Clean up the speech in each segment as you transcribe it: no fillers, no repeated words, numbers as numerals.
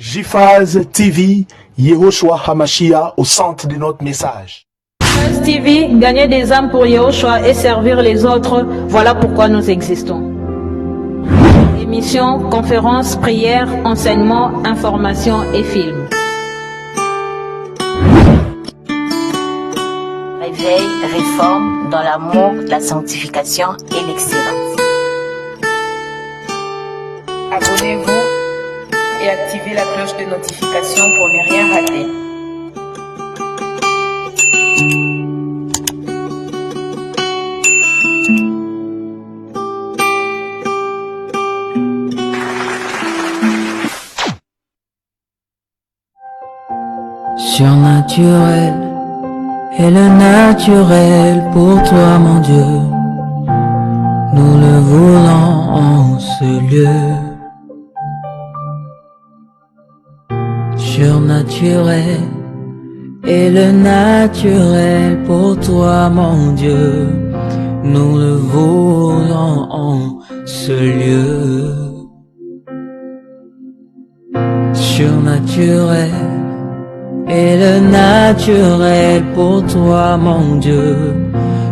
JFAZ TV, Yehoshua Hamashia au centre de notre message. JFAZ TV, gagner des âmes pour Yehoshua et servir les autres, voilà pourquoi nous existons. Émissions, conférences, prières, enseignements, informations et films. Réveil, réforme dans l'amour, la sanctification et l'excellence. Abonnez-vous et activez la cloche de notification pour ne rien rater. Surnaturel est le naturel pour toi, mon Dieu. Nous le voulons en ce lieu. Surnaturel est le naturel pour toi, mon Dieu. Nous le voulons en ce lieu. Surnaturel est le naturel pour toi, mon Dieu.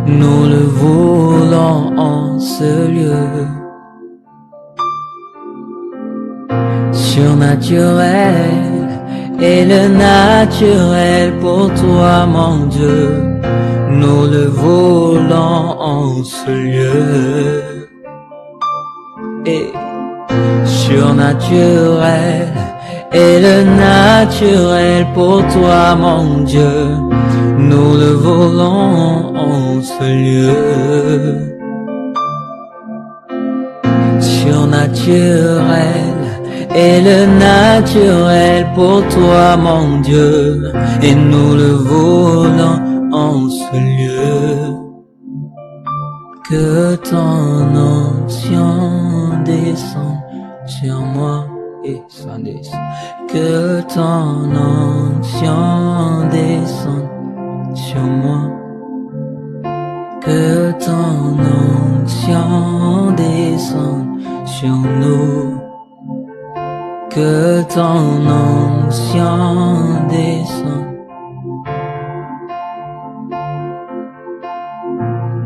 Nous le voulons en ce lieu. Surnaturel est le naturel pour toi, mon Dieu. Nous le voulons en ce lieu. Et surnaturel est le naturel pour toi, mon Dieu. Nous le voulons en ce lieu. Surnaturel est le naturel pour toi, mon Dieu. Et nous le voulons en ce lieu. Que ton onction descende sur moi et s'en descend. Que ton onction descende sur moi. Que ton onction descende sur nous. Que ton onction descende.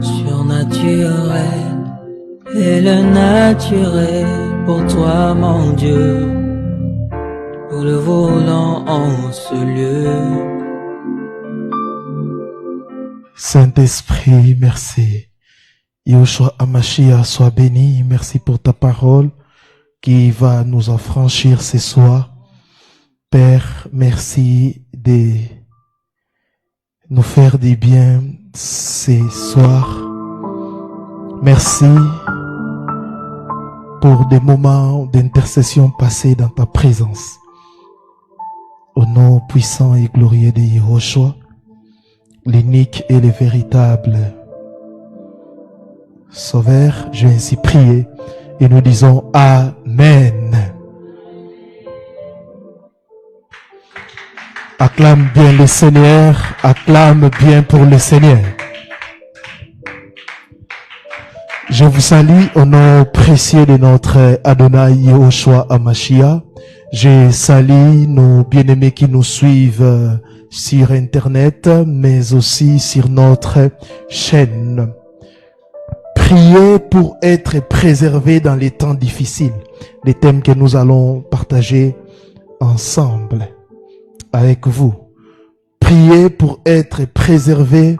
Surnaturel est le naturel pour toi, mon Dieu. Nous le voulons en ce lieu. Saint-Esprit, merci. Yehoshua Hamashia, sois béni. Merci pour ta parole qui va nous affranchir ce soir. Père, merci de nous faire du bien ce soir. Merci pour des moments d'intercession passés dans ta présence. Au nom puissant et glorieux de Yehoshua, l'unique et le véritable Sauveur, je vais ainsi prier et nous disons Amen. Acclame bien le Seigneur, acclame bien pour le Seigneur. Je vous salue au nom précieux de notre Adonai Yehoshua Hamashia. Je salue nos bien-aimés qui nous suivent sur Internet, mais aussi sur notre chaîne. Priez pour être préservés dans les temps difficiles. Les thèmes que nous allons partager ensemble avec vous. Priez pour être préservés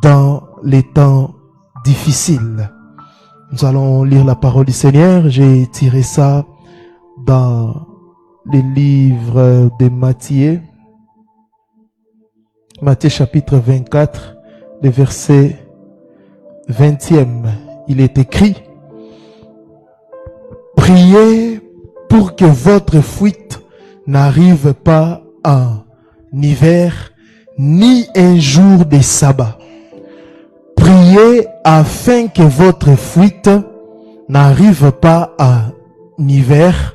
dans les temps difficiles. Nous allons lire la parole du Seigneur. J'ai tiré ça dans le livre de Matthieu. Matthieu chapitre 24, le verset 20e. Il est écrit: priez pour que votre fuite n'arrive pas en hiver, ni un jour de sabbat. Priez afin que votre fuite n'arrive pas en hiver,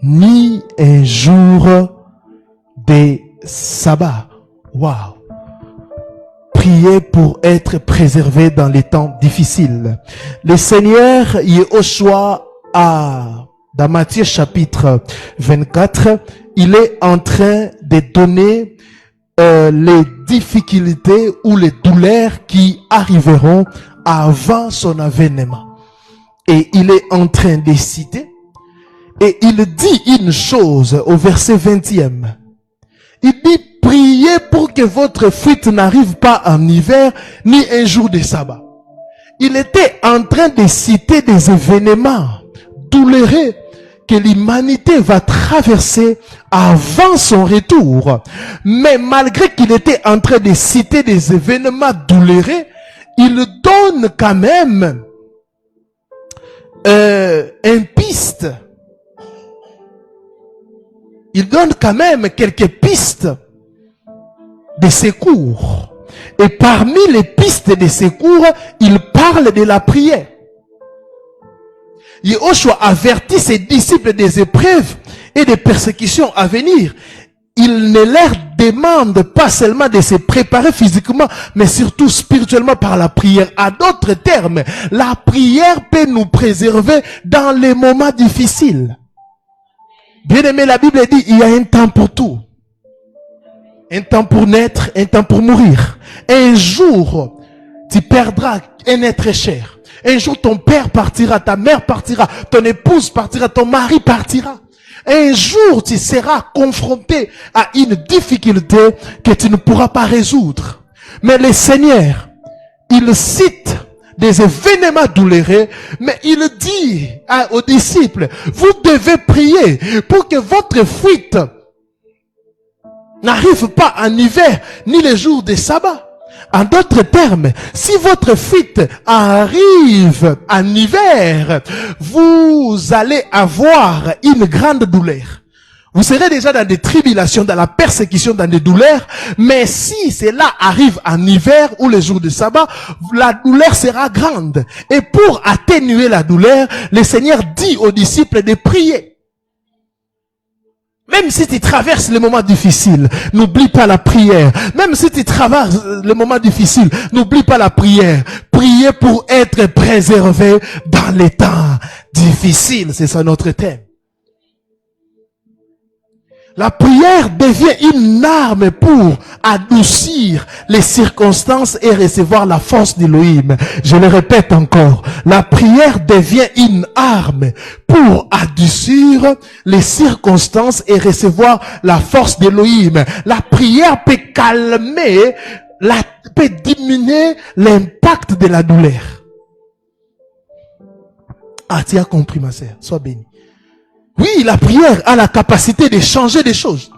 ni un jour de sabbat. Wow! Priez pour être préservé dans les temps difficiles. Le Seigneur Yehoshua a Dans Matthieu chapitre 24, il est en train de donner les difficultés ou les douleurs qui arriveront avant son avènement. Et il est en train de citer, et il dit une chose au verset 20e. Il dit, priez pour que votre fuite n'arrive pas en hiver, ni un jour de sabbat. Il était en train de citer des événements douloureux que l'humanité va traverser avant son retour. Mais malgré qu'il était en train de citer des événements douloureux, il donne quand même une piste. Il donne quand même quelques pistes de secours. Et parmi les pistes de secours, il parle de la prière. Yahushua avertit ses disciples des épreuves et des persécutions à venir. Il ne leur demande pas seulement de se préparer physiquement, mais surtout spirituellement par la prière. À d'autres termes, la prière peut nous préserver dans les moments difficiles. Bien aimé, la Bible dit, il y a un temps pour tout. Un temps pour naître, un temps pour mourir. Un jour, tu perdras un être cher. Un jour, ton père partira, ta mère partira, ton épouse partira, ton mari partira. Un jour, tu seras confronté à une difficulté que tu ne pourras pas résoudre. Mais le Seigneur, il cite des événements douloureux, mais il dit aux disciples, vous devez prier pour que votre fuite n'arrive pas en hiver, ni les jours de sabbat. En d'autres termes, si votre fuite arrive en hiver, vous allez avoir une grande douleur. Vous serez déjà dans des tribulations, dans la persécution, dans des douleurs. Mais si cela arrive en hiver ou les jours de sabbat, la douleur sera grande. Et pour atténuer la douleur, le Seigneur dit aux disciples de prier. Même si tu traverses les moments difficiles, n'oublie pas la prière. Même si tu traverses les moments difficiles, n'oublie pas la prière. Priez pour être préservé dans les temps difficiles. C'est ça notre thème. La prière devient une arme pour adoucir les circonstances et recevoir la force d'Élohim. Je le répète encore. La prière devient une arme pour adoucir les circonstances et recevoir la force d'Élohim. La prière peut calmer, peut diminuer l'impact de la douleur. Ah, tu as compris, ma sœur. Sois bénie. Oui, la prière a la capacité de changer des choses.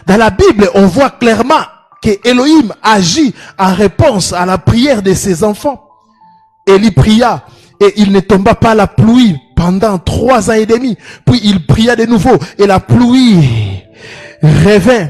Dans la Bible, on voit clairement que Elohim agit en réponse à la prière de ses enfants. Élie pria et il ne tomba pas la pluie pendant 3 ans et demi. Puis il pria de nouveau et la pluie revint.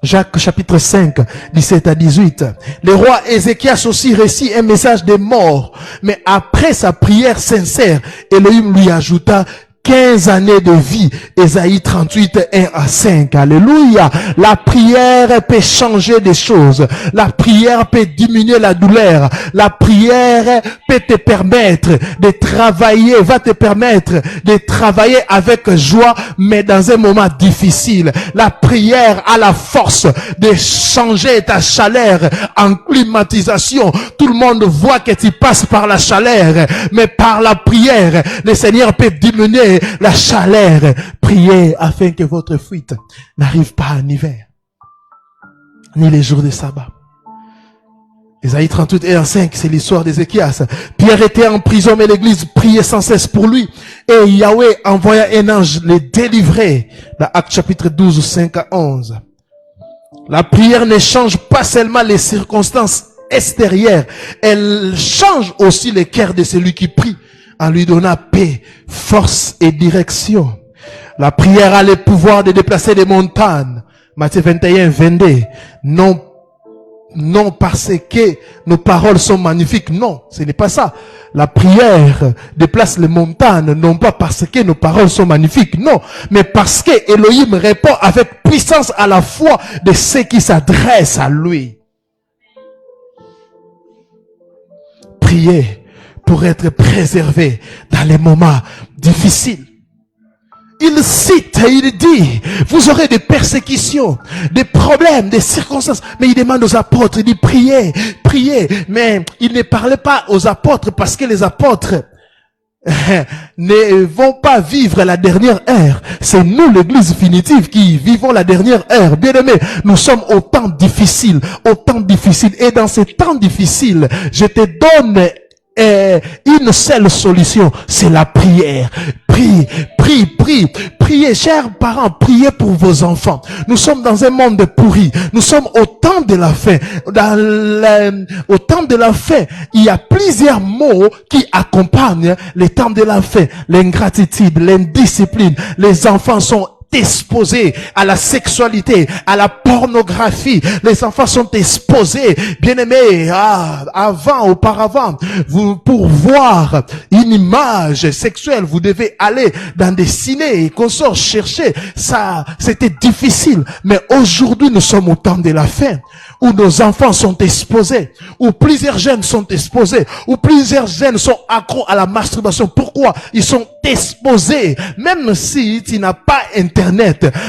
Jacques chapitre 5, 17 à 18. Le roi Ézéchias aussi reçut un message de mort. Mais après sa prière sincère, Elohim lui ajouta 15 années de vie. Ésaïe 38, 1 à 5. Alléluia. La prière peut changer des choses. La prière peut diminuer la douleur. La prière peut te permettre de travailler, va te permettre de travailler avec joie, mais dans un moment difficile. La prière a la force de changer ta chaleur en climatisation. Tout le monde voit que tu passes par la chaleur, mais par la prière, le Seigneur peut diminuer la chaleur. Priez afin que votre fuite n'arrive pas en hiver, ni les jours de sabbat. Ésaïe 38 et 5, c'est l'histoire d'Ézéchias. Pierre était en prison, mais l'église priait sans cesse pour lui. Et Yahweh envoya un ange les délivrer. Dans Actes chapitre 12, 5 à 11. La prière ne change pas seulement les circonstances extérieures, elle change aussi le cœur de celui qui prie, en lui donnant paix, force et direction. La prière a le pouvoir de déplacer des montagnes. Matthieu 21, 22. Non parce que nos paroles sont magnifiques. Non, ce n'est pas ça. La prière déplace les montagnes, non pas parce que nos paroles sont magnifiques. Non, mais parce que Elohim répond avec puissance à la foi de ceux qui s'adressent à lui. Priez pour être préservé dans les moments difficiles. il cite, il dit, vous aurez des persécutions, des problèmes, des circonstances. Mais il demande aux apôtres, il dit, priez, priez. Mais il ne parlait pas aux apôtres parce que les apôtres ne vont pas vivre la dernière heure. C'est nous, l'église définitive, qui vivons la dernière heure. Bien aimé, nous sommes au temps difficile, Et dans ces temps difficiles, je te donne une seule solution, c'est la prière. Priez, chers parents, priez pour vos enfants. Nous sommes dans un monde pourri. Nous sommes au temps de la fin. Au temps de la fin, il y a plusieurs mots qui accompagnent les temps de la fin. L'ingratitude, l'indiscipline. Les enfants sont exposés à la sexualité, à la pornographie. Les enfants sont exposés, bien-aimés, auparavant, pour voir une image sexuelle, vous devez aller dans des ciné et consorts chercher. Ça, c'était difficile. Mais aujourd'hui, nous sommes au temps de la fin, où nos enfants sont exposés, où plusieurs jeunes sont exposés, où plusieurs jeunes sont accros à la masturbation. Pourquoi? Ils sont exposés. Même si tu n'as pas Internet,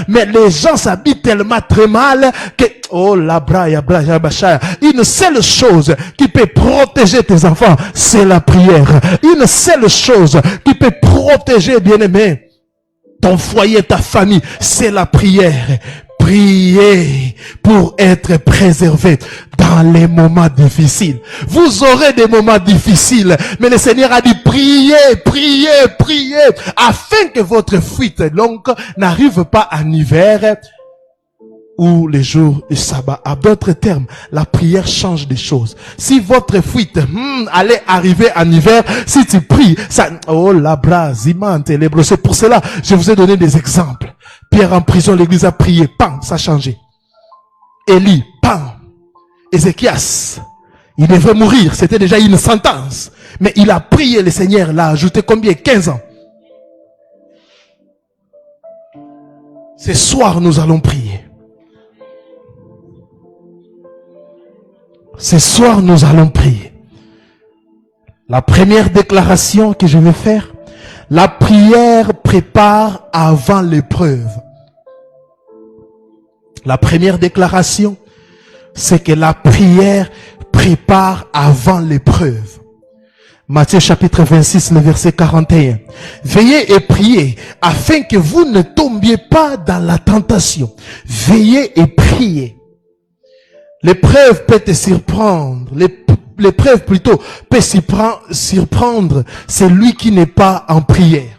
mais les gens s'habillent tellement très mal que, une seule chose qui peut protéger tes enfants, c'est la prière. Une seule chose qui peut protéger, bien-aimé, ton foyer, ta famille, c'est la prière. Priez pour être préservé dans les moments difficiles. Vous aurez des moments difficiles, mais le Seigneur a dit priez, afin que votre fuite longue n'arrive pas en hiver ou les jours du sabbat. À d'autres termes, la prière change des choses. Si votre fuite allait arriver en hiver, si tu pries, ça, c'est pour cela, je vous ai donné des exemples. Pierre en prison, l'église a prié, pam, ça a changé. Élie, pam. Ézéchias, il devait mourir, c'était déjà une sentence. Mais il a prié, le Seigneur l'a ajouté combien? 15 ans. Ce soir, nous allons prier. Ce soir, nous allons prier. La première déclaration que je vais faire, la prière prépare avant l'épreuve. La première déclaration, c'est que la prière prépare avant l'épreuve. Matthieu chapitre 26, le verset 41. Veillez et priez afin que vous ne tombiez pas dans la tentation. Veillez et priez. L'épreuve peut te surprendre. L'épreuve plutôt peut surprendre celui qui n'est pas en prière.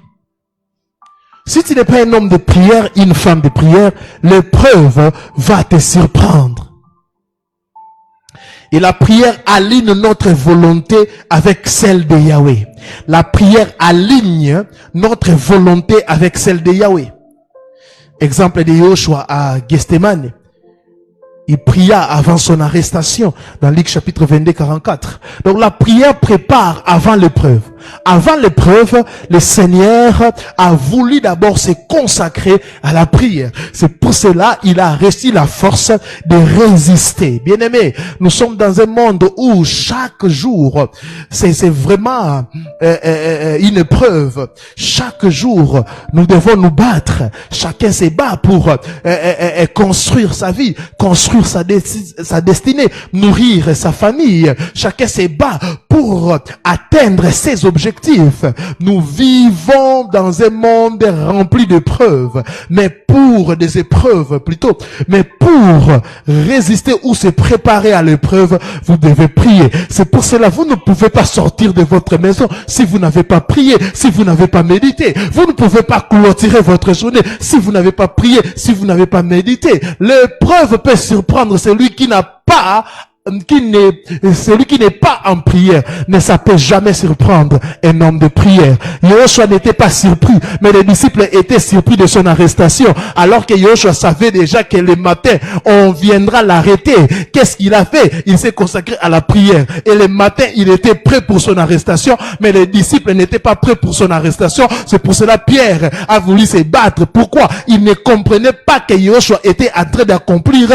Si tu n'es pas un homme de prière, une femme de prière, l'épreuve va te surprendre. Et la prière aligne notre volonté avec celle de Yahweh. La prière aligne notre volonté avec celle de Yahweh. Exemple de Yoshua à Gethsémani. Il pria avant son arrestation dans Luc chapitre 22, 44. Donc la prière prépare avant l'épreuve. Avant l'épreuve, le Seigneur a voulu d'abord se consacrer à la prière. C'est pour cela qu'il a reçu la force de résister. Bien-aimés, nous sommes dans un monde où chaque jour, c'est vraiment une épreuve. Chaque jour, nous devons nous battre. Chacun se bat pour construire sa vie, construire sa destinée, nourrir sa famille. Chacun se bat pour atteindre ses objectifs. Nous vivons dans un monde rempli d'épreuves, mais pour des épreuves plutôt, mais pour résister ou se préparer à l'épreuve, vous devez prier. C'est pour cela, vous ne pouvez pas sortir de votre maison si vous n'avez pas prié, si vous n'avez pas médité. Vous ne pouvez pas clôturer votre journée si vous n'avez pas prié, si vous n'avez pas médité. L'épreuve peut surprendre celui qui n'a pas celui qui n'est pas en prière, mais ça peut jamais surprendre un homme de prière. Yoshua n'était pas surpris, mais les disciples étaient surpris de son arrestation, alors que Yoshua savait déjà que le matin, on viendra l'arrêter. Qu'est-ce qu'il a fait? Il s'est consacré à la prière. Et le matin, il était prêt pour son arrestation, mais les disciples n'étaient pas prêts pour son arrestation. C'est pour cela Pierre a voulu se battre. Pourquoi? Il ne comprenait pas que Yoshua était en train d'accomplir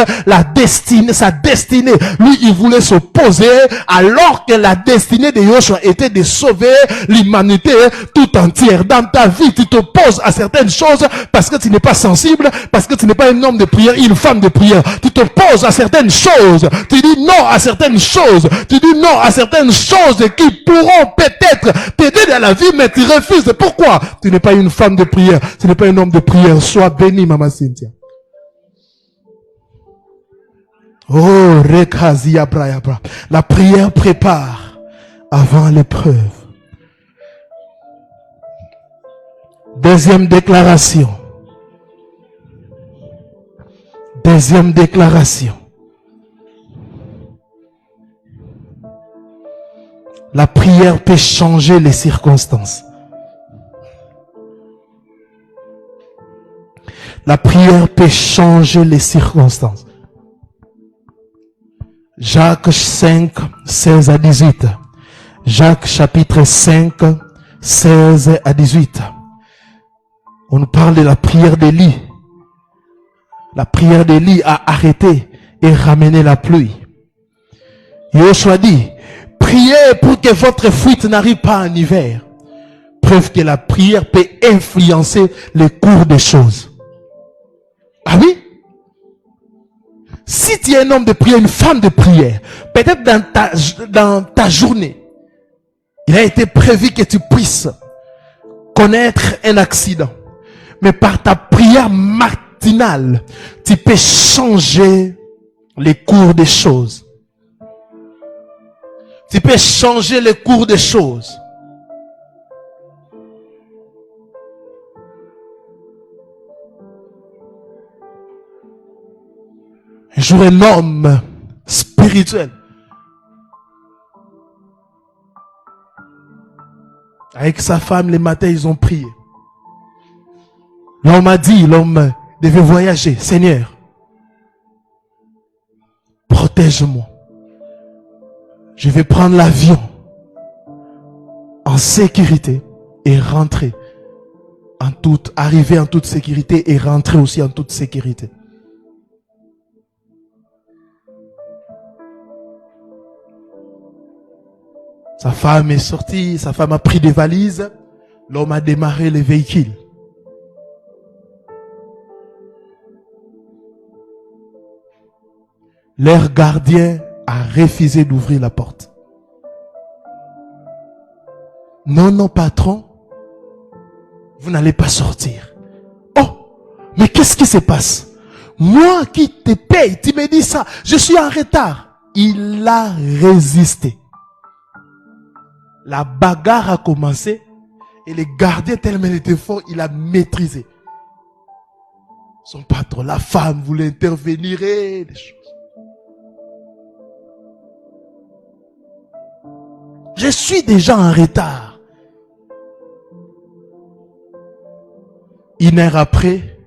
sa destinée. Lui, il voulait s'opposer alors que la destinée de Yoshua était de sauver l'humanité tout entière. Dans ta vie, tu t'opposes à certaines choses parce que tu n'es pas sensible, parce que tu n'es pas un homme de prière, une femme de prière. Tu t'opposes à certaines choses. Tu dis non à certaines choses. Tu dis non à certaines choses qui pourront peut-être t'aider dans la vie, mais tu refuses. Pourquoi? Tu n'es pas une femme de prière. Tu n'es pas un homme de prière. Sois béni, Maman Cynthia. Oh, Rekazia Brayabra. La prière prépare avant l'épreuve. Deuxième déclaration. Deuxième déclaration. La prière peut changer les circonstances. La prière peut changer les circonstances. Jacques 5, 16 à 18. Jacques chapitre 5, 16 à 18. On nous parle de la prière d'Élie. La prière d'Élie a arrêté et ramené la pluie. Yoshua dit, priez pour que votre fuite n'arrive pas en hiver. Preuve que la prière peut influencer le cours des choses. Ah oui? Si tu es un homme de prière, une femme de prière, peut-être dans ta journée, il a été prévu que tu puisses connaître un accident. Mais par ta prière matinale, tu peux changer les cours des choses. Tu peux changer les cours des choses. Un jour, un homme spirituel, avec sa femme, les matins, ils ont prié. L'homme a dit, l'homme devait voyager. Seigneur, protège-moi. Je vais prendre l'avion en sécurité et rentrer arriver en toute sécurité et rentrer aussi en toute sécurité. Sa femme est sortie, sa femme a pris des valises, l'homme a démarré le véhicule. Leur gardien a refusé d'ouvrir la porte. Non, non, patron, vous n'allez pas sortir. Oh, mais qu'est-ce qui se passe? Moi qui te paye, tu me dis ça, je suis en retard. Il a résisté. La bagarre a commencé et le gardien, tellement il était fort, il a maîtrisé. Son patron, la femme voulait intervenir et des choses. Je suis déjà en retard. Une heure après,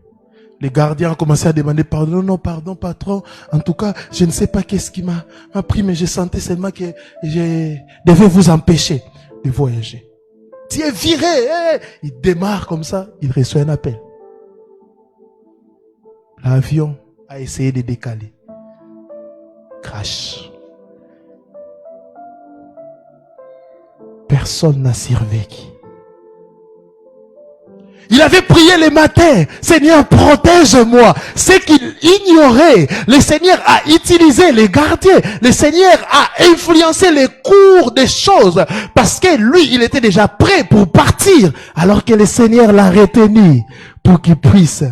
les gardiens ont commencé à demander pardon. Non, pardon, patron. En tout cas, je ne sais pas qu'est-ce qui m'a pris, mais je sentais seulement que je devais vous empêcher de voyager. Tu es viré. Hein? Il démarre comme ça, il reçoit un appel. L'avion a essayé de décaler. Crash. Personne n'a survécu. Il avait prié le matin, Seigneur, protège-moi. C'est qu'il ignorait. Le Seigneur a utilisé les gardiens. Le Seigneur a influencé les cours des choses. Parce que lui, il était déjà prêt pour partir. Alors que le Seigneur l'a retenu pour qu'il puisse.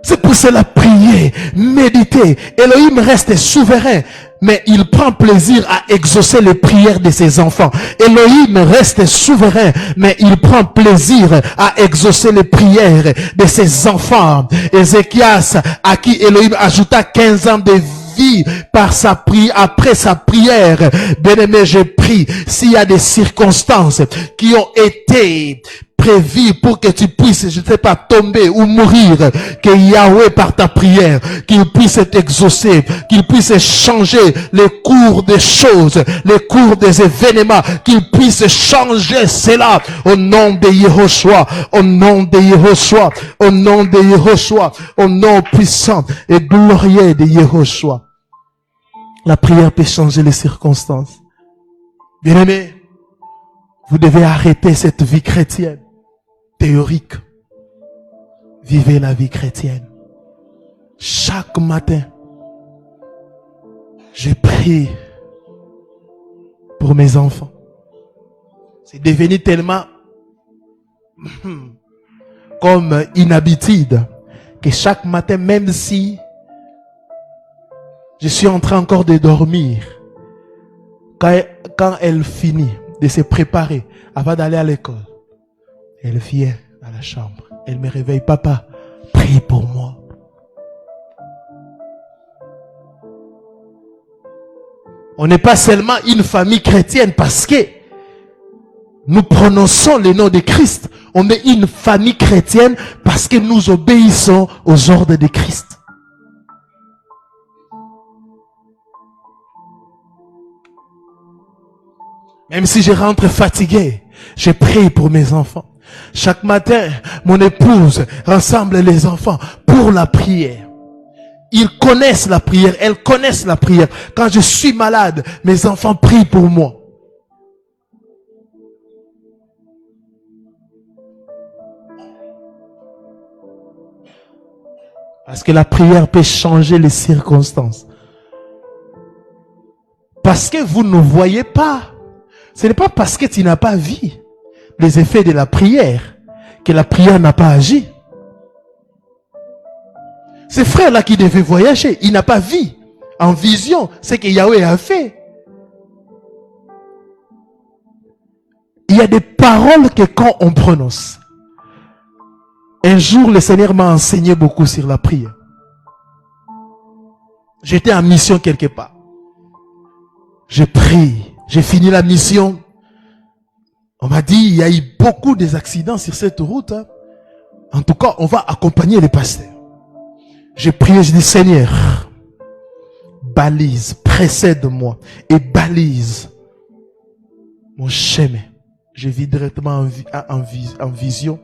C'est pour cela prier, méditer. Elohim reste souverain, mais il prend plaisir à exaucer les prières de ses enfants. Elohim reste souverain, mais il prend plaisir à exaucer les prières de ses enfants. Ézéchias, à qui Elohim ajouta 15 ans de vie par sa prière, après sa prière. Bien-aimé, je prie, s'il y a des circonstances qui ont été prévu pour que tu puisses, je ne sais pas, tomber ou mourir, que Yahweh, par ta prière, qu'il puisse t'exaucer, qu'il puisse changer les cours des choses, les cours des événements, qu'il puisse changer cela au nom de Yehoshua, au nom de Yehoshua, au nom de Yehoshua, au nom puissant et glorieux de Yehoshua. La prière peut changer les circonstances. Bien-aimés, vous devez arrêter cette vie chrétienne théorique. Vivez la vie chrétienne. Chaque matin, je prie pour mes enfants. C'est devenu tellement comme une habitude que chaque matin, même si je suis en train encore de dormir, quand elle finit de se préparer avant d'aller à l'école, elle vient à la chambre, elle me réveille, papa, prie pour moi. On n'est pas seulement une famille chrétienne parce que nous prononçons le nom de Christ. On est une famille chrétienne parce que nous obéissons aux ordres de Christ. Même si je rentre fatigué, je prie pour mes enfants. Chaque matin, mon épouse rassemble les enfants pour la prière. Ils connaissent la prière, elles connaissent la prière. Quand je suis malade, mes enfants prient pour moi. Parce que la prière peut changer les circonstances. Parce que vous ne voyez pas. Ce n'est pas parce que tu n'as pas vu les effets de la prière que la prière n'a pas agi. Ce frère-là qui devait voyager, il n'a pas vu en vision ce que Yahweh a fait. Il y a des paroles que quand on prononce, un jour le Seigneur m'a enseigné beaucoup sur la prière. J'étais en mission quelque part. Je prie. J'ai fini la mission. On m'a dit, il y a eu beaucoup d'accidents sur cette route. Hein. En tout cas, on va accompagner les pasteurs. J'ai prié, je dis, Seigneur, balise, précède-moi et balise mon chemin. Je vis directement en vision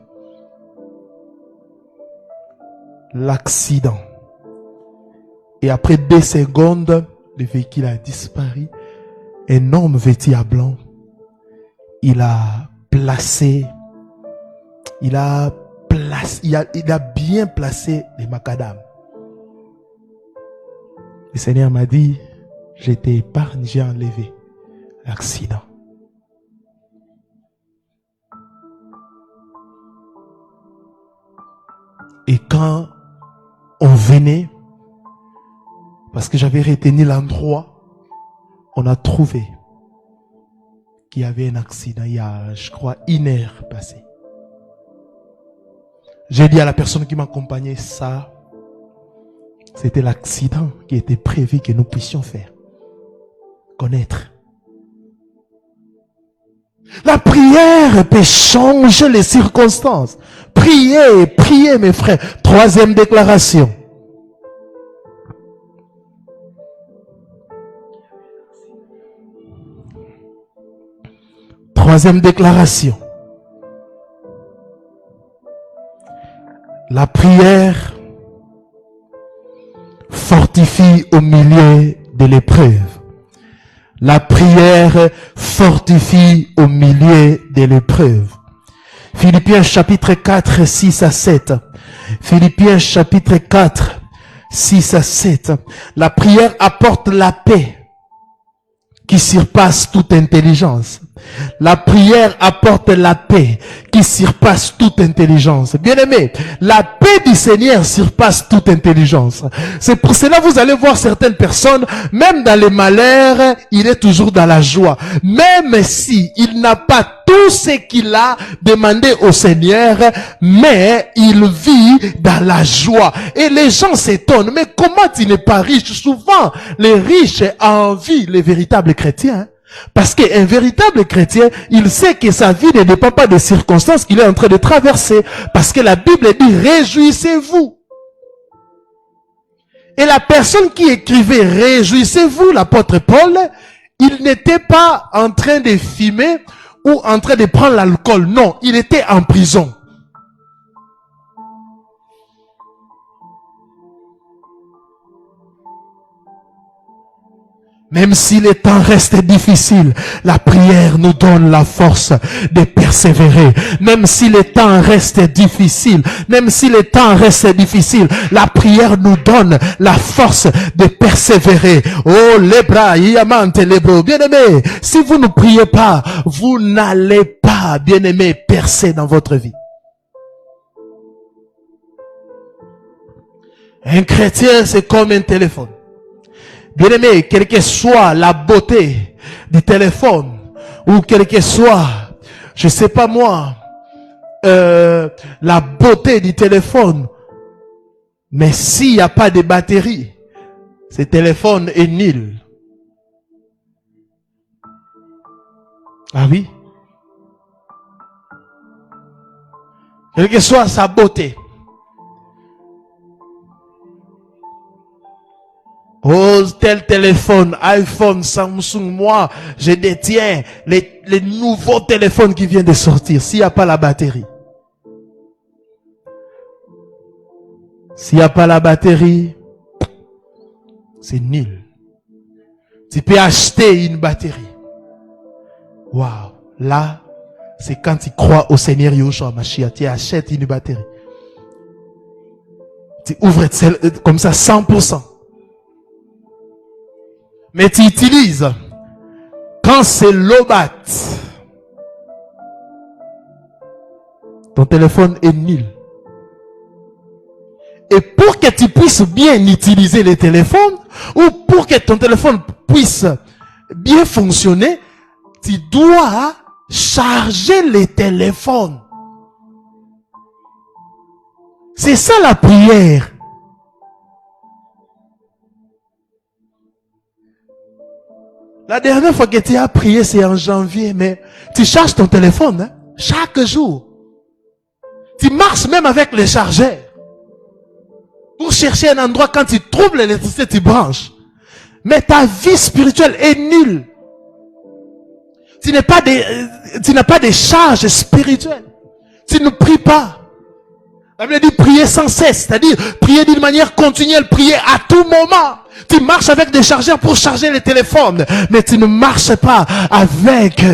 l'accident. Et après 2 secondes, le véhicule a disparu. Un homme vêtu à blanc, il a bien placé les macadam. Le Seigneur m'a dit, je t'ai épargné, j'ai enlevé l'accident. Et quand on venait, parce que j'avais retenu l'endroit, on a trouvé qu'il y avait un accident il y a, je crois, 1 heure passée. J'ai dit à la personne qui m'accompagnait, ça, c'était l'accident qui était prévu que nous puissions faire. Connaître. La prière peut changer les circonstances. Priez, priez mes frères. 3e déclaration. Troisième déclaration. La prière fortifie au milieu de l'épreuve. La prière fortifie au milieu de l'épreuve. Philippiens chapitre 4, 6 à 7. Philippiens chapitre 4, 6 à 7. La prière apporte la paix qui surpasse toute intelligence. La prière apporte la paix qui surpasse toute intelligence. Bien-aimés, la paix du Seigneur surpasse toute intelligence. C'est pour cela que vous allez voir certaines personnes, même dans les malheurs, il est toujours dans la joie. Même si il n'a pas tout ce qu'il a demandé au Seigneur, mais il vit dans la joie. Et les gens s'étonnent, mais comment tu n'es pas riche? Souvent, les riches envient les véritables chrétiens. Parce qu'un véritable chrétien, il sait que sa vie ne dépend pas des circonstances qu'il est en train de traverser. Parce que la Bible dit, réjouissez-vous. Et la personne qui écrivait, réjouissez-vous, l'apôtre Paul, il n'était pas en train de fumer ou en train de prendre l'alcool. Non, il était en prison. Même si les temps restent difficiles, la prière nous donne la force de persévérer. Même si les temps restent difficiles, la prière nous donne la force de persévérer. Oh, lebra, yamante, lebro. Bien-aimés, si vous ne priez pas, vous n'allez pas, bien-aimés, percer dans votre vie. Un chrétien, c'est comme un téléphone. Bien-aimé, quelle que soit la beauté du téléphone, ou quelle que soit, je sais pas moi, la beauté du téléphone, mais s'il n'y a pas de batterie, ce téléphone est nul. Ah oui? Quelle que soit sa beauté. Oh, tel téléphone, iPhone, Samsung, moi, je détiens les nouveaux téléphones qui viennent de sortir. S'il n'y a pas la batterie. S'il n'y a pas la batterie, c'est nul. Tu peux acheter une batterie. Waouh. Là, c'est quand tu crois au Seigneur Yahushua Mashiach, tu achètes une batterie. Tu ouvres comme ça 100%. Mais tu utilises quand c'est low-bat. Ton téléphone est nul. Et pour que tu puisses bien utiliser le téléphone, ou pour que ton téléphone puisse bien fonctionner, tu dois charger le téléphone. C'est ça la prière. La dernière fois que tu as prié, c'est en janvier, mais tu charges ton téléphone, hein, chaque jour. Tu marches même avec le chargeur. Pour chercher un endroit, quand tu trouves l'électricité, tu branches. Mais ta vie spirituelle est nulle. Tu n'as pas de charge spirituelle. Tu ne pries pas. La Bible dit prier sans cesse, c'est-à-dire prier d'une manière continuelle, prier à tout moment. Tu marches avec des chargeurs pour charger les téléphones, mais tu ne marches pas avec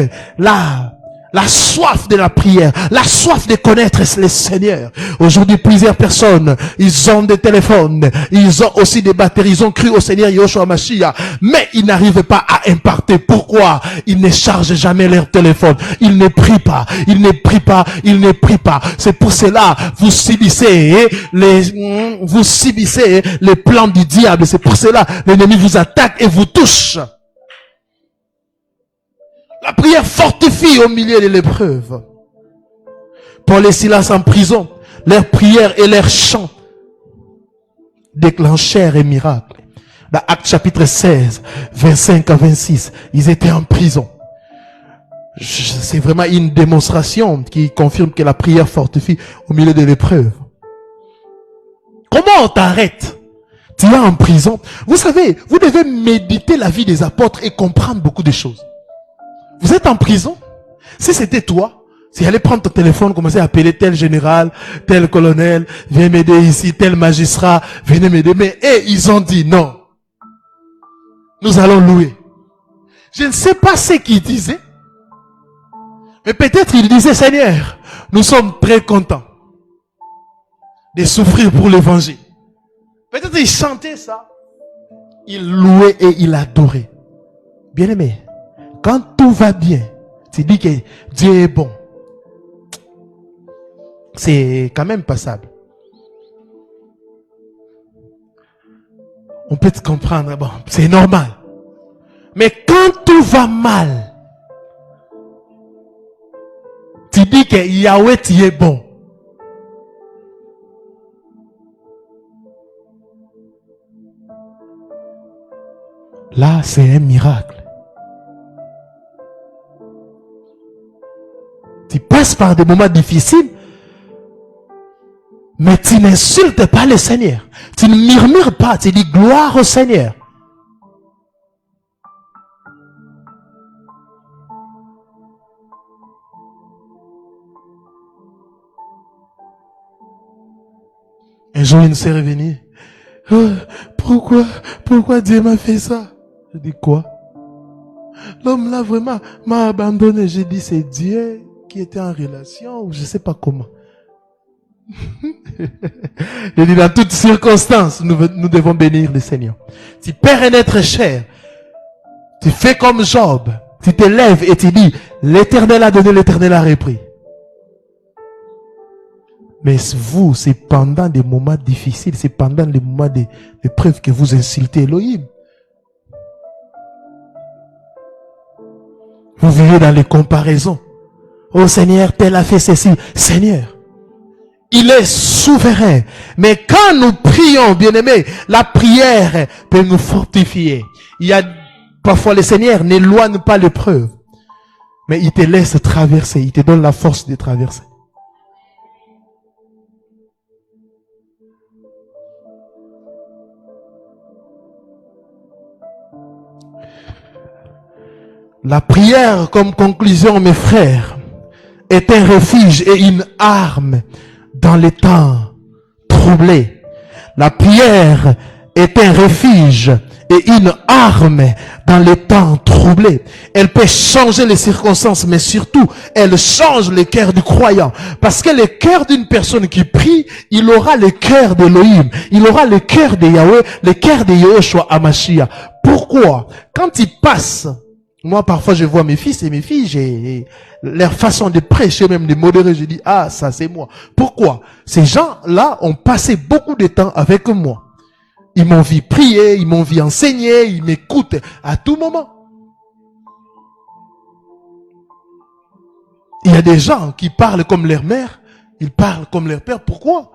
la soif de la prière, la soif de connaître le Seigneur. Aujourd'hui, plusieurs personnes, ils ont des téléphones, ils ont aussi des batteries, ils ont cru au Seigneur Yahushua Mashiach, mais ils n'arrivent pas à imparter. Pourquoi? Ils ne chargent jamais leur téléphone, ils ne prient pas, ils ne prient pas, ils ne prient pas. C'est pour cela, vous subissez les plans du diable. C'est pour cela, l'ennemi vous attaque et vous touche. La prière fortifie au milieu de l'épreuve. Paul et Silas en prison, leurs prières et leurs chants déclenchèrent un miracle. Dans Actes chapitre 16, 25 à 26, ils étaient en prison. C'est vraiment une démonstration qui confirme que la prière fortifie au milieu de l'épreuve. Comment on t'arrête? Tu es en prison. Vous savez, vous devez méditer la vie des apôtres et comprendre beaucoup de choses. Vous êtes en prison. Si c'était toi, si allais prendre ton téléphone, commencer à appeler tel général, tel colonel, viens m'aider ici, tel magistrat, venez m'aider. Mais ils ont dit non. Nous allons louer. Je ne sais pas ce qu'ils disaient. Mais peut-être ils disaient, Seigneur, nous sommes très contents de souffrir pour l'évangile. Peut-être ils chantaient ça. Ils louaient et ils adoraient. Bien aimé. Quand tout va bien, tu dis que Dieu est bon. C'est quand même passable. On peut te comprendre, bon, c'est normal. Mais quand tout va mal, tu dis que Yahweh, tu es bon. Là, c'est un miracle. Tu passes par des moments difficiles, mais tu n'insultes pas le Seigneur. Tu ne murmures pas, tu dis gloire au Seigneur. Un jour, une sœur est venue. Oh, pourquoi Dieu m'a fait ça? Je dis quoi? L'homme là vraiment m'a abandonné. J'ai dit c'est Dieu qui était en relation ou je sais pas comment. Je dis dans toutes circonstances, nous devons bénir le Seigneur. Tu perds un être cher. Tu fais comme Job. Tu te lèves et tu dis l'Éternel a donné, l'Éternel a repris. Mais vous, c'est pendant des moments difficiles, c'est pendant les moments d'épreuve que vous insultez Elohim. Vous vivez dans les comparaisons. Oh Seigneur, tel a fait ceci. Seigneur, il est souverain. Mais quand nous prions, bien-aimés, la prière peut nous fortifier. Il y a parfois le Seigneur n'éloigne pas l'épreuve, mais il te laisse traverser, il te donne la force de traverser. La prière, comme conclusion, mes frères, est un refuge et une arme dans les temps troublés. La prière est un refuge et une arme dans les temps troublés. Elle peut changer les circonstances, mais surtout, elle change le cœur du croyant. Parce que le cœur d'une personne qui prie, il aura le cœur d'Elohim. Il aura le cœur de Yahweh, le cœur de Yahushua HaMashiach. Pourquoi? Quand il passe, moi, parfois, je vois mes fils et mes filles, j'ai leur façon de prêcher, même de modérer. Je dis, ah, ça, c'est moi. Pourquoi? Ces gens-là ont passé beaucoup de temps avec moi. Ils m'ont vu prier, ils m'ont vu enseigner, ils m'écoutent à tout moment. Il y a des gens qui parlent comme leur mère, ils parlent comme leur père. Pourquoi?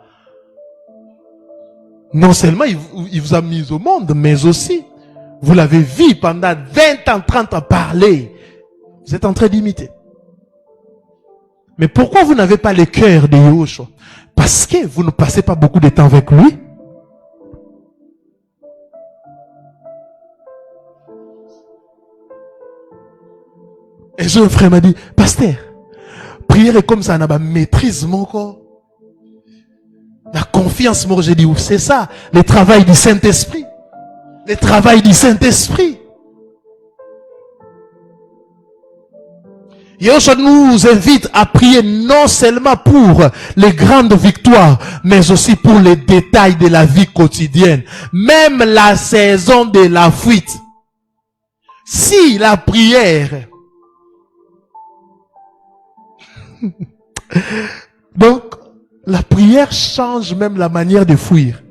Non seulement il vous a mis au monde, mais aussi, vous l'avez vu pendant 20 ans, 30 ans parler. Vous êtes en train d'imiter. Mais pourquoi vous n'avez pas le cœur de Yahushua? Parce que vous ne passez pas beaucoup de temps avec lui. Et un frère m'a dit, pasteur, prière est comme ça, on a maîtrise mon corps. La confiance, moi j'ai dit, c'est ça, le travail du Saint-Esprit. Le travail du Saint-Esprit. Yahushua nous invite à prier non seulement pour les grandes victoires, mais aussi pour les détails de la vie quotidienne. Même la saison de la fuite. Si la prière... Donc, la prière change même la manière de fuir.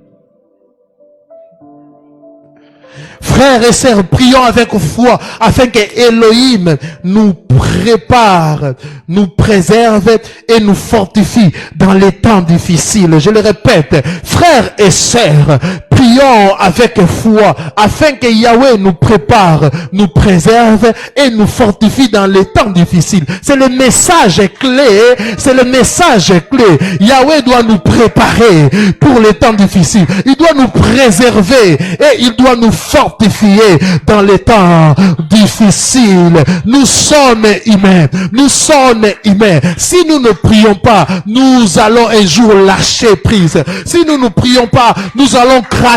Frères et sœurs, prions avec foi afin que Elohim nous prépare, nous préserve et nous fortifie dans les temps difficiles. Je le répète, frères et sœurs, prions avec foi afin que Yahweh nous prépare, nous préserve et nous fortifie dans les temps difficiles. C'est le message clé, c'est le message clé. Yahweh doit nous préparer pour les temps difficiles. Il doit nous préserver et il doit nous fortifier dans les temps difficiles. Nous sommes humains. Nous sommes humains. Si nous ne prions pas, nous allons un jour lâcher prise. Si nous ne prions pas, nous allons craquer.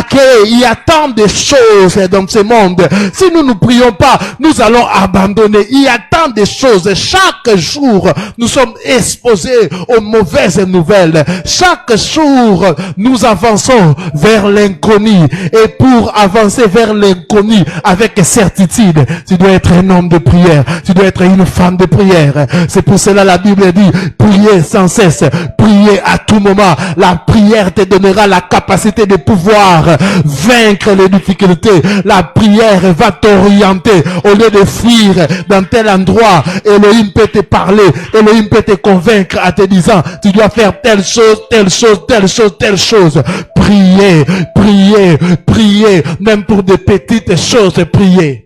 Il y a tant de choses dans ce monde. Si nous ne prions pas, nous allons abandonner. Il y a tant de choses. Chaque jour, nous sommes exposés aux mauvaises nouvelles. Chaque jour, nous avançons vers l'inconnu. Et pour avancer vers l'inconnu avec certitude, tu dois être un homme de prière. Tu dois être une femme de prière. C'est pour cela la Bible dit, priez sans cesse. Priez à tout moment. La prière te donnera la capacité de pouvoir vaincre les difficultés. La prière va t'orienter au lieu de fuir dans tel endroit. Elohim peut te parler. Elohim peut te convaincre en te disant, tu dois faire telle chose, telle chose, telle chose, telle chose. Priez, priez, priez. Même pour des petites choses, priez.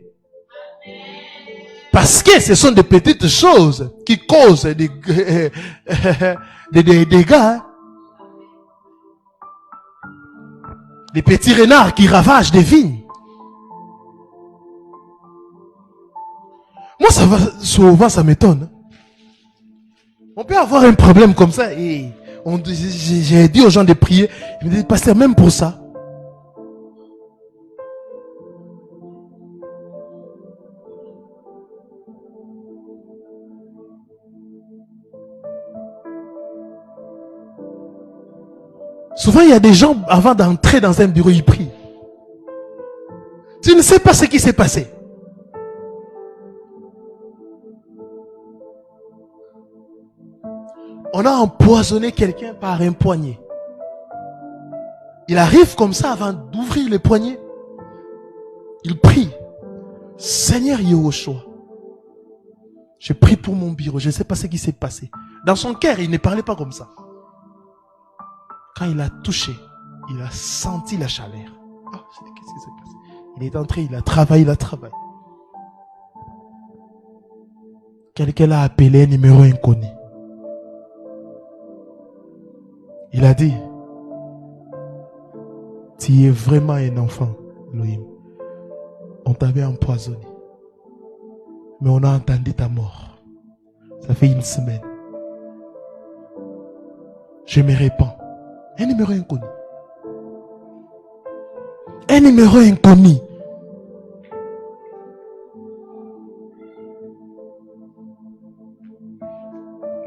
Parce que ce sont des petites choses qui causent des dégâts. Hein. Des petits renards qui ravagent des vignes. Moi, souvent, ça m'étonne. On peut avoir un problème comme ça et j'ai dit aux gens de prier. Ils me disent, pasteur, même pour ça. Souvent, il y a des gens, avant d'entrer dans un bureau, ils prient. Tu ne sais pas ce qui s'est passé. On a empoisonné quelqu'un par un poignet. Il arrive comme ça avant d'ouvrir le poignet. Il prie. Seigneur Yehoshua, je prie pour mon bureau. Je ne sais pas ce qui s'est passé. Dans son cœur, il ne parlait pas comme ça. Quand il a touché, il a senti la chaleur. Ah, qu'est-ce qui s'est passé? Il est entré, il a travaillé. Quelqu'un l'a appelé un numéro inconnu. Il a dit, tu es vraiment un enfant, Elohim. On t'avait empoisonné. Mais on a entendu ta mort. Ça fait 1 semaine. Je me répands. Un numéro inconnu. Un numéro inconnu.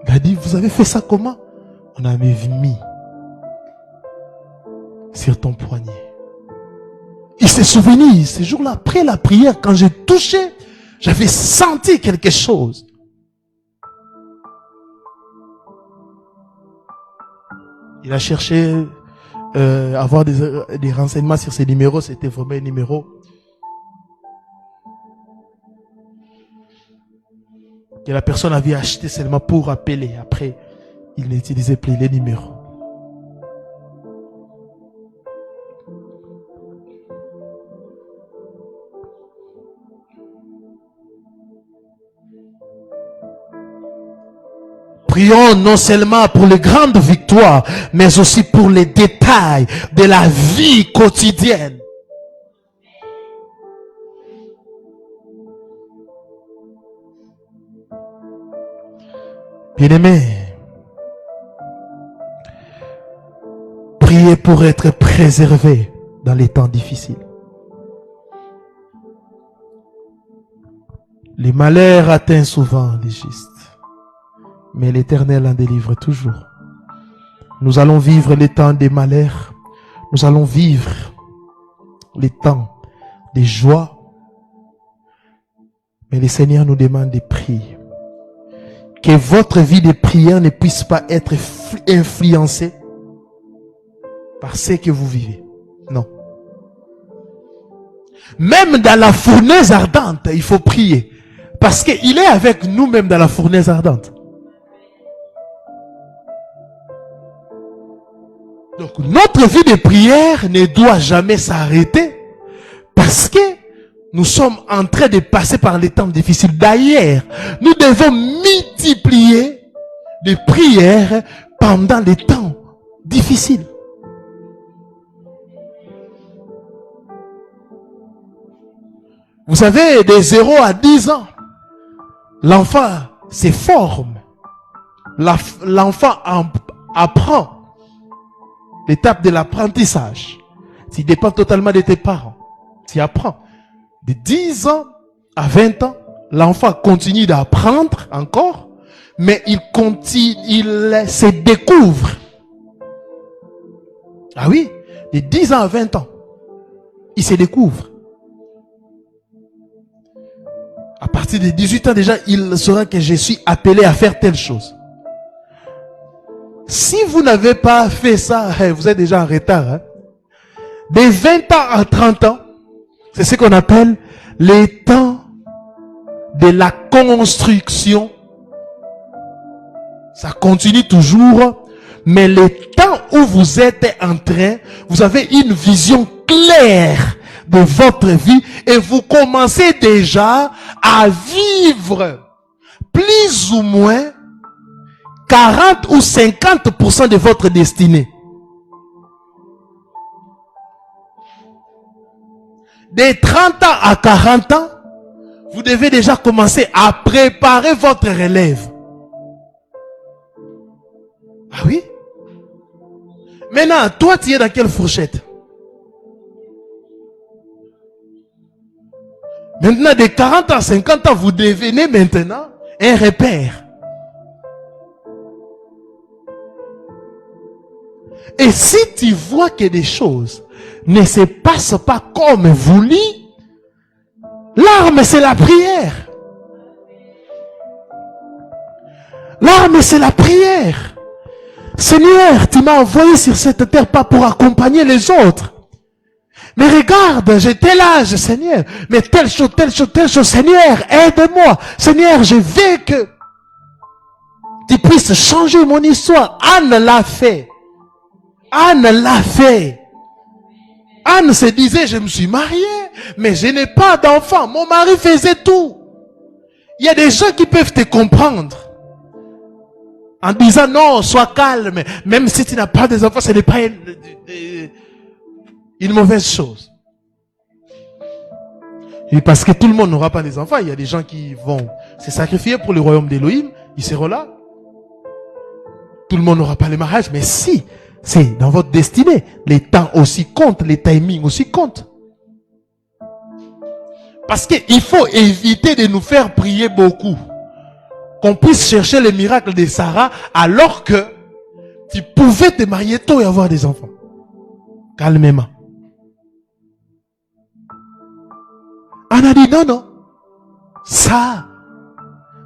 Il a dit, vous avez fait ça comment? On avait mis sur ton poignet. Il s'est souvenu, ce jour-là, après la prière, quand j'ai touché, j'avais senti quelque chose. Il a cherché avoir des renseignements sur ces numéros. C'était vraiment un numéro que la personne avait acheté seulement pour appeler. Après, il n'utilisait plus les numéros. Prions non seulement pour les grandes victoires, mais aussi pour les détails de la vie quotidienne. Bien-aimés, priez pour être préservés dans les temps difficiles. Les malheurs atteignent souvent les justes, mais l'Éternel en délivre toujours. Nous allons vivre les temps des malheurs, nous allons vivre les temps des joies, mais le Seigneur nous demande de prier. Que votre vie de prière ne puisse pas être influencée par ce que vous vivez. Non. Même dans la fournaise ardente, il faut prier. Parce qu'il est avec nous même dans la fournaise ardente. Donc notre vie de prière ne doit jamais s'arrêter. Parce que nous sommes en train de passer par les temps difficiles. D'ailleurs, nous devons multiplier les prières pendant les temps difficiles. Vous savez, de 0 à 10 ans, l'enfant se forme. L'enfant apprend l'étape de l'apprentissage. Tu dépends totalement de tes parents. Tu apprends. De 10 ans à 20 ans, l'enfant continue d'apprendre encore, mais il se découvre. Ah oui, de 10 ans à 20 ans, il se découvre. À partir de 18 ans déjà, il saura que je suis appelé à faire telle chose. Si vous n'avez pas fait ça, vous êtes déjà en retard. Hein? De 20 ans à 30 ans, c'est ce qu'on appelle les temps de la construction. Ça continue toujours, mais le temps où vous êtes en train, vous avez une vision claire de votre vie et vous commencez déjà à vivre plus ou moins 40 ou 50% de votre destinée. De 30 ans à 40 ans, vous devez déjà commencer à préparer votre relève. Ah oui? Maintenant, toi, tu es dans quelle fourchette? Maintenant, de 40 à 50 ans, vous devenez maintenant un repère. Et si tu vois que des choses ne se passent pas comme voulu, l'arme c'est la prière. L'arme c'est la prière. Seigneur, tu m'as envoyé sur cette terre pas pour accompagner les autres. Mais regarde, j'ai tel âge, Seigneur. Mais telle chose, Seigneur, aide-moi. Seigneur, je veux que tu puisses changer mon histoire. Anne l'a fait. Anne l'a fait. Anne se disait, je me suis mariée, mais je n'ai pas d'enfant. Mon mari faisait tout. Il y a des gens qui peuvent te comprendre. En disant, non, sois calme. Même si tu n'as pas des enfants, ce n'est pas une mauvaise chose. Et parce que tout le monde n'aura pas des enfants, il y a des gens qui vont se sacrifier pour le royaume d'Élohim. Ils seront là. Tout le monde n'aura pas le mariage, mais si c'est dans votre destinée, les temps aussi comptent, les timings aussi comptent. Parce qu'il faut éviter de nous faire prier beaucoup. Qu'on puisse chercher le miracle de Sarah alors que tu pouvais te marier tôt et avoir des enfants. Calmement. On a dit non. Ça,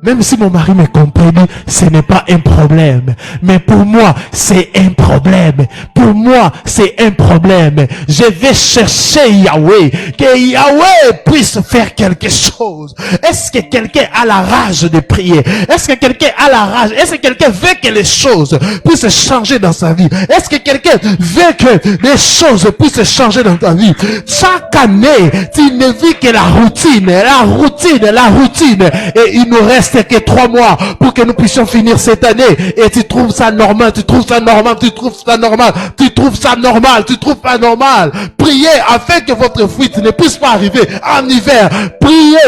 même si mon mari me comprend, ce n'est pas un problème. Mais pour moi, c'est un problème. Pour moi, c'est un problème. Je vais chercher Yahweh. Que Yahweh puisse faire quelque chose. Est-ce que quelqu'un a la rage de prier? Est-ce que quelqu'un a la rage? Est-ce que quelqu'un veut que les choses puissent changer dans sa vie? Est-ce que quelqu'un veut que les choses puissent changer dans ta vie? Chaque année, tu ne vis que la routine. Et il nous reste que 3 mois pour que nous puissions finir cette année. Et tu trouves ça normal, tu trouves pas normal. Priez afin que votre fuite ne puisse pas arriver en hiver. Priez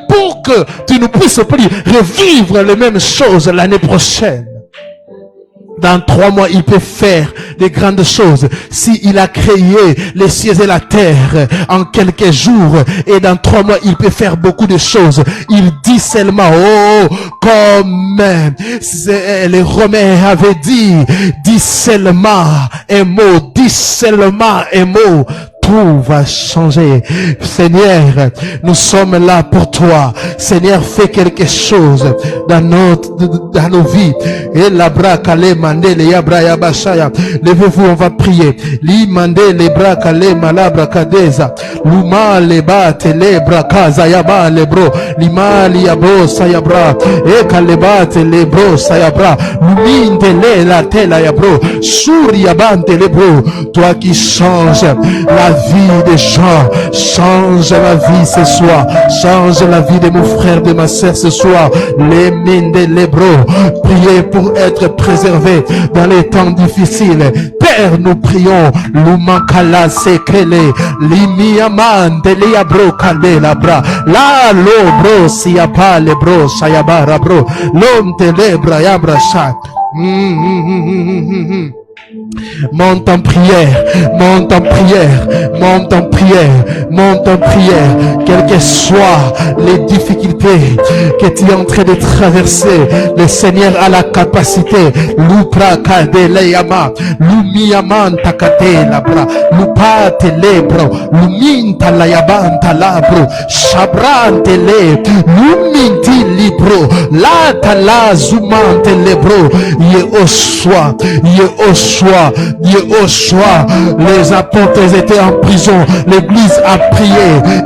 pour que tu ne puisses plus revivre les mêmes choses l'année prochaine. Dans 3 mois, il peut faire des grandes choses. S'il a créé les cieux et la terre en quelques jours, et dans 3 mois, il peut faire beaucoup de choses. Il dit seulement, comme les Romains avaient dit, dis seulement un mot, tout va changer. Seigneur, nous sommes là pour toi. Seigneur, fais quelque chose dans nos vies. Et la braca les mandé les yabra yabashaya. Levez-vous, on va prier. Li mandé les braca les malabra kadeza. Luma les bate les brakaza yaba les bro. Lima li yabro sayabra. Eka les bate les bro sayabra. Luminde les la tela yabro. Suri yabante les bro. Toi qui changes la vie des gens, change la vie ce soir, change la vie de mon frère, de ma sœur ce soir. Les mines de l'Hébreu, priez pour être préservés dans les temps difficiles. Père, nous prions, l'umakala sekele, l'imiaman de l'Hébreu kale labra, la lobro siapa lebro sayabara bro, l'homme de l'Hébreu yabra chat. Monte en prière, quelles que soient les difficultés que tu es en train de traverser, le Seigneur a la capacité, l'upra kadeleyama, l'umiaman takate labra, l'upate lebro, l'uminta layabanta labro, shabrante le, l'uminti libro, la tala zumante lebro, ye oswa, Yehoshua, Yehoshua, les apôtres étaient en prison, l'église a prié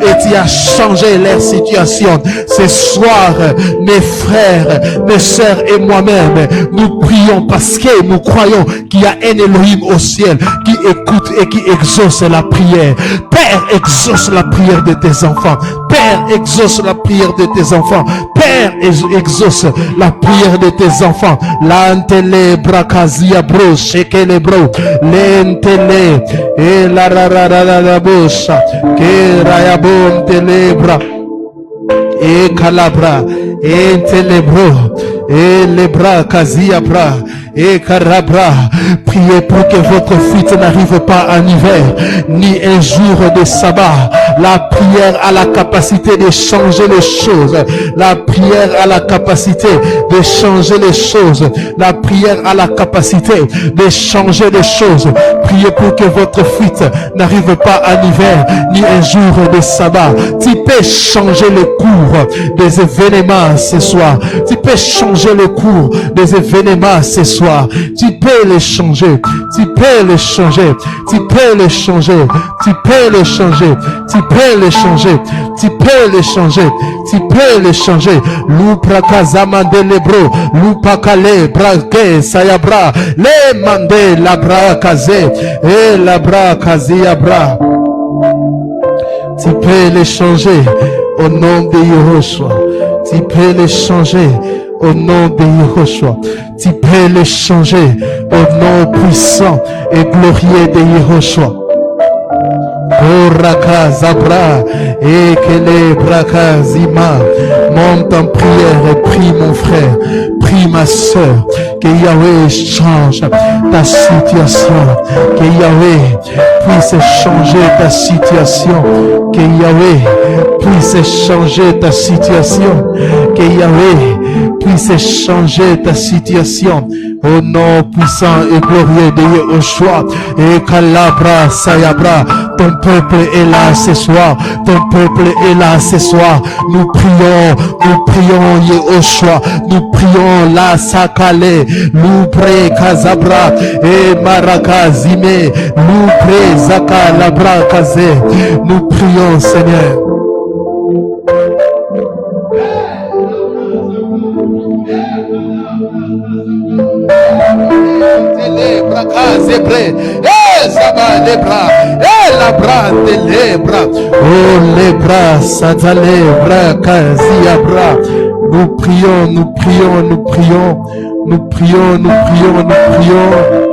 et tu as changé leur situation. Ce soir, mes frères, mes sœurs et moi-même, nous prions parce que nous croyons qu'il y a un Elohim au ciel qui écoute et qui exauce la prière. Père, exauce la prière de tes enfants. Père, exauce la prière de tes enfants. Père, exauce la prière de tes enfants. Lantele brakazia bro, shekele bro, lentele et la la bosha, que rayabon telebra et calabra et telebro et les bras kazia bra et carabra. Priez pour que votre fuite n'arrive pas en hiver ni un jour de sabbat. La prière a la capacité de changer les choses. La prière a la capacité de changer les choses. La prière a la capacité de changer les choses. Priez pour que votre fuite n'arrive pas en hiver ni un jour de sabbat. Tu peux changer le cours des événements ce soir. Tu peux changer le cours des événements ce soir. Tu peux les changer. Tu peux les changer. Tu peux les changer. Tu peux les changer. Tu peux les changer. Tu peux les changer. Tu peux les changer. L'upra zamande lebro. L'upakale brake sayabra. Le mande la bra kazé. Et la bra kaziabra. Tu peux les changer au nom de Yehoshua. Tu peux les changer au nom de Yehoshua. Tu peux les changer au nom puissant et glorieux de Yehoshua. Oraka Zabra et Kele Braka Zima. Monte en prière et prie mon frère, prie ma soeur, que Yahweh change ta situation, que Yahweh puisse changer ta situation, que Yahweh puisse changer ta situation, que Yahweh puisse changer ta situation. Au nom puissant et glorieux de Yehoshua et Kalabra Sayabra, ton peuple est là ce soir, ton peuple est là ce soir. Nous prions Yehoshua, nous prions la Sakale, Lubre Kazabra et Marakazime, Lubre Zakalabra Kaze. Nous prions Seigneur. Oh les bras, satale bras, kaziabra. Nous prions, nous prions, nous prions, nous prions, nous prions, nous prions.